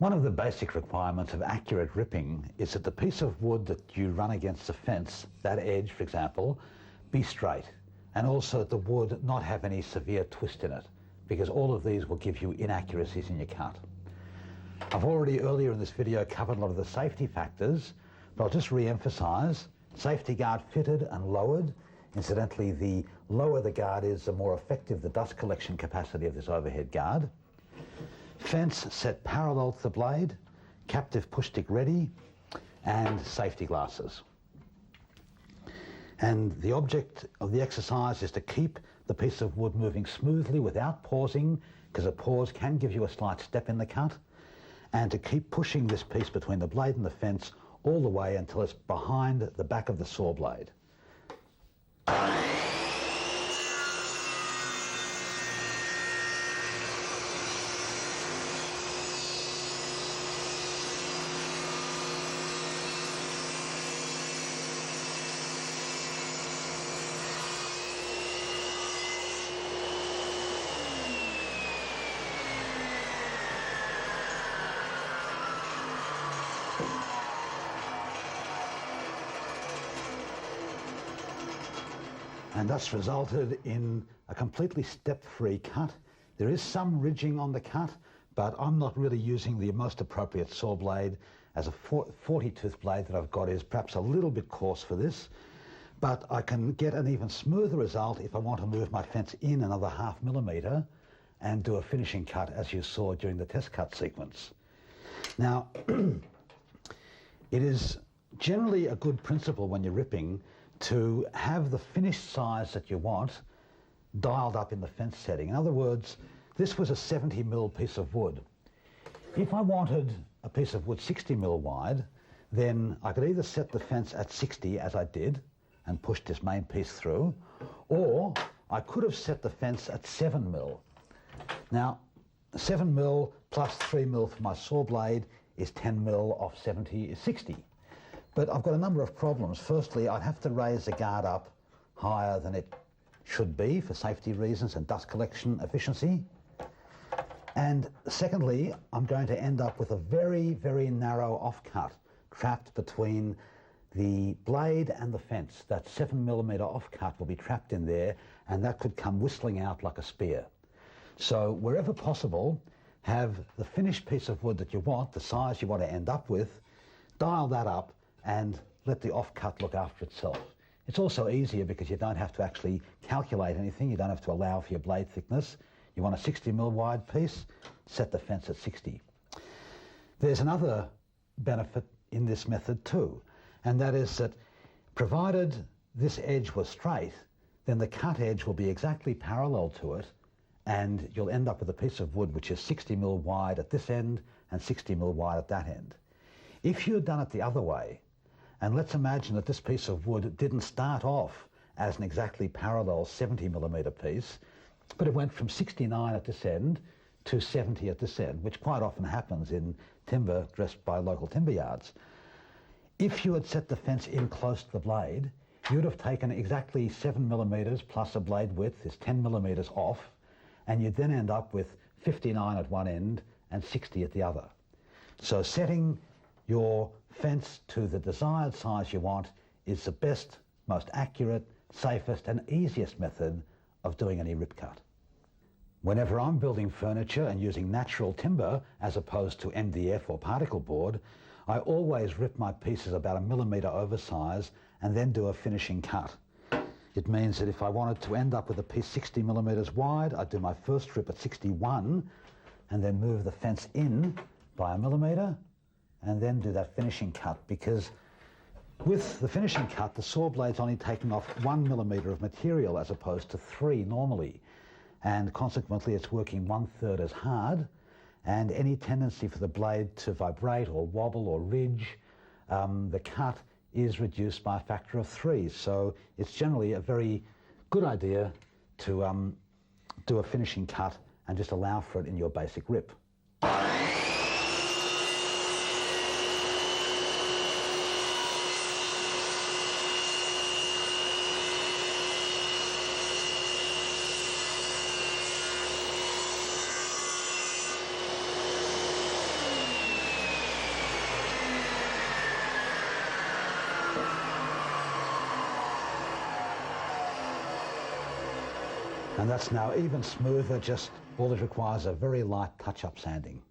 One of the basic requirements of accurate ripping is that the piece of wood that you run against the fence, that edge for example, be straight, and also that the wood not have any severe twist in it, because all of these will give you inaccuracies in your cut. I've already earlier in this video covered a lot of the safety factors, but I'll just re-emphasize: safety guard fitted and lowered. Incidentally, the lower the guard is, the more effective the dust collection capacity of this overhead guard. Fence set parallel to the blade, captive push stick ready, and safety glasses. And the object of the exercise is to keep the piece of wood moving smoothly without pausing, because a pause can give you a slight step in the cut, and to keep pushing this piece between the blade and the fence all the way until it's behind the back of the saw blade. And thus resulted in a completely step-free cut. There is some ridging on the cut, but I'm not really using the most appropriate saw blade, as a 40-tooth blade that I've got is perhaps a little bit coarse for this, but I can get an even smoother result if I want to move my fence in another ½ millimeter and do a finishing cut, as you saw during the test cut sequence. Now, it is generally a good principle when you're ripping to have the finished size that you want dialed up in the fence setting. In other words, this was a 70mm piece of wood. If I wanted a piece of wood 60mm wide, then I could either set the fence at 60, as I did, and push this main piece through, or I could have set the fence at 7mm. Now, 7mm plus 3mm for my saw blade is 10mm off 70 is 60. But I've got a number of problems. Firstly, I'd have to raise the guard up higher than it should be for safety reasons and dust collection efficiency. And secondly, I'm going to end up with a very, very narrow offcut trapped between the blade and the fence. That 7mm offcut will be trapped in there, and that could come whistling out like a spear. So wherever possible, have the finished piece of wood that you want, the size you want to end up with, dial that up, and let the offcut look after itself. It's also easier because you don't have to actually calculate anything. You don't have to allow for your blade thickness. You want a 60mm wide piece, set the fence at 60. There's another benefit in this method too, and that is that provided this edge was straight, then the cut edge will be exactly parallel to it, and you'll end up with a piece of wood which is 60mm wide at this end and 60mm wide at that end. If you had done it the other way, and let's imagine that this piece of wood didn't start off as an exactly parallel 70mm piece, but it went from 69 at this end to 70 at this end, which quite often happens in timber dressed by local timber yards. If you had set the fence in close to the blade, you'd have taken exactly 7mm plus a blade width is 10mm off, and you'd then end up with 59 at one end and 60 at the other. So setting your fence to the desired size you want is the best, most accurate, safest and easiest method of doing any rip cut. Whenever I'm building furniture and using natural timber as opposed to MDF or particle board, I always rip my pieces about 1 millimeter oversize and then do a finishing cut. It means that if I wanted to end up with a piece 60mm wide, I'd do my first rip at 61 and then move the fence in by 1 millimeter and then do that finishing cut, because with the finishing cut, the saw blade's only taking off 1 millimeter of material as opposed to 3 normally, and consequently it's working 1/3 as hard, and any tendency for the blade to vibrate or wobble or ridge, the cut is reduced by a factor of 3. So it's generally a very good idea to do a finishing cut and just allow for it in your basic rip. And that's now even smoother, just all it requires a very light touch-up sanding.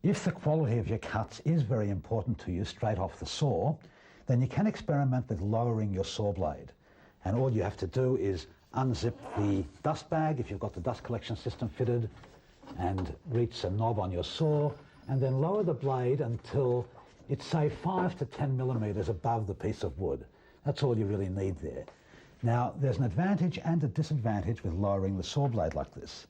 If the quality of your cuts is very important to you straight off the saw, then you can experiment with lowering your saw blade. And all you have to do is unzip the dust bag, if you've got the dust collection system fitted, and reach a knob on your saw, and then lower the blade until it's, say, 5 to 10 millimeters above the piece of wood. That's all you really need there. Now, there's an advantage and a disadvantage with lowering the saw blade like this.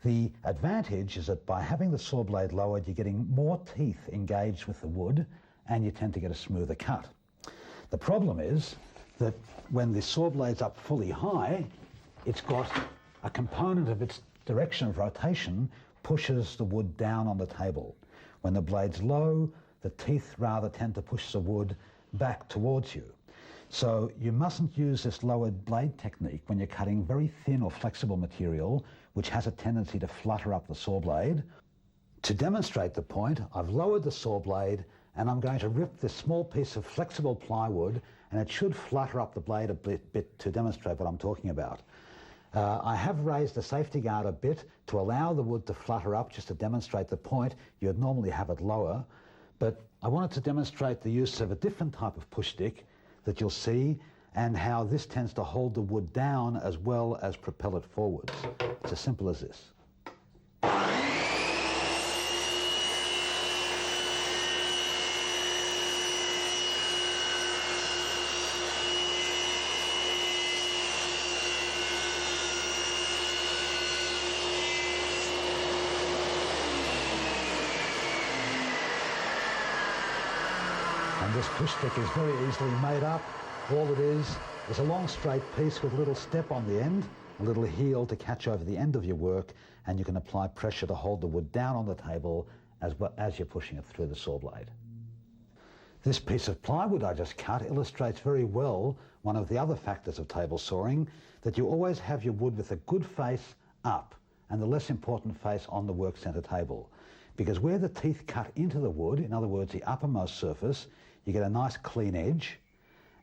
The advantage is that by having the saw blade lowered, you're getting more teeth engaged with the wood, and you tend to get a smoother cut. The problem is that when the saw blade's up fully high, it's got a component of its direction of rotation pushes the wood down on the table. When the blade's low, the teeth rather tend to push the wood back towards you. So you mustn't use this lowered blade technique when you're cutting very thin or flexible material, which has a tendency to flutter up the saw blade. To demonstrate the point, I've lowered the saw blade and I'm going to rip this small piece of flexible plywood, and it should flutter up the blade a bit to demonstrate what I'm talking about. I have raised the safety guard a bit to allow the wood to flutter up, just to demonstrate the point. You'd normally have it lower, but I wanted to demonstrate the use of a different type of push stick that you'll see, and how this tends to hold the wood down as well as propel it forwards. It's as simple as this. And this push stick is very easily made up. All it is a long straight piece with a little step on the end, a little heel to catch over the end of your work, and you can apply pressure to hold the wood down on the table as you're pushing it through the saw blade. This piece of plywood I just cut illustrates very well one of the other factors of table sawing, that you always have your wood with a good face up and the less important face on the work centre table. Because where the teeth cut into the wood, in other words the uppermost surface, you get a nice clean edge,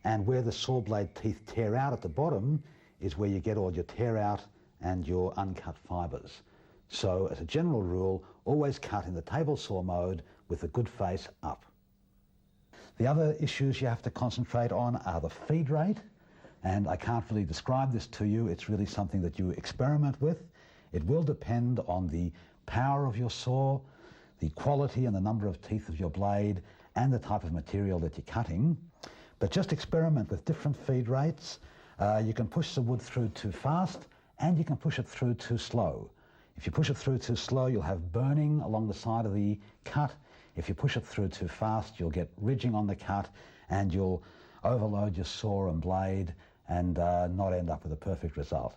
and where the saw blade teeth tear out at the bottom is where you get all your tear out and your uncut fibres. So as a general rule, always cut in the table saw mode with a good face up. The other issues you have to concentrate on are the feed rate, and I can't really describe this to you. It's really something that you experiment with. It will depend on the power of your saw, the quality and the number of teeth of your blade, and the type of material that you're cutting. But just experiment with different feed rates. You can push the wood through too fast, and you can push it through too slow. If you push it through too slow, you'll have burning along the side of the cut. If you push it through too fast, you'll get ridging on the cut, and you'll overload your saw and blade and not end up with a perfect result.